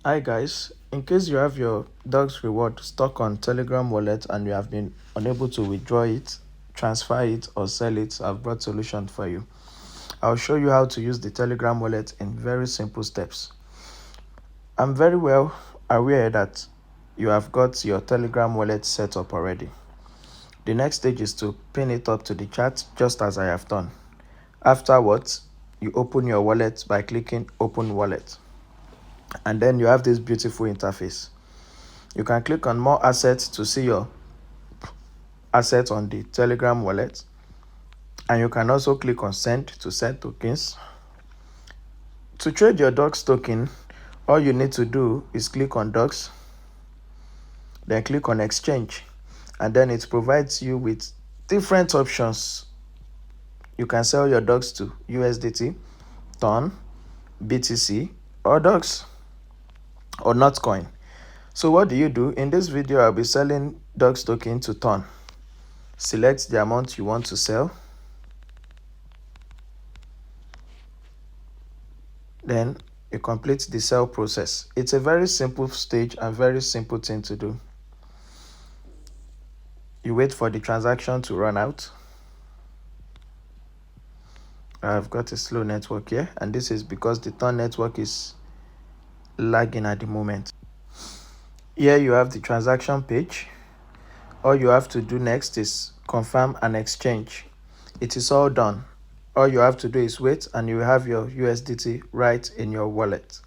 Hi guys, in case you have your dog's reward stuck on Telegram wallet and you have been unable to withdraw it, transfer it or sell it, I've brought solution for you. I'll show you how to use the Telegram wallet in very simple steps. I'm very well aware that you have got your Telegram wallet set up already. The next stage is to pin it up to the chat just as I have done. Afterwards, you open your wallet by clicking Open Wallet. And then you have this beautiful interface. You can click on More Assets to see your assets on the Telegram wallet. And you can also click on Send to send tokens. To trade your Dogs token, all you need to do is click on Dogs, then click on Exchange, and then it provides you with different options. You can sell your Dogs to USDT, TON, BTC, or Dogs, or Notcoin. So what do you do? In this video, I'll be selling Dogs token to TON. Select the amount you want to sell. Then you complete the sell process. It's a very simple stage and very simple thing to do. You wait for the transaction to run out. I've got a slow network here, and this is because the TON network is lagging at the moment. Here you have the transaction page. All you have to do next is confirm an exchange. It is all done. All you have to do is wait and you will have your USDT right in your wallet.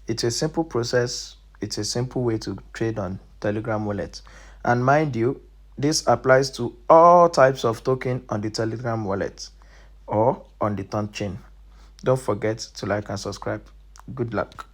It's a simple process. It's a simple way to trade on Telegram wallet. And mind you, this applies to all types of token on the Telegram wallet or on the TON chain. Don't forget to like and subscribe. Good luck.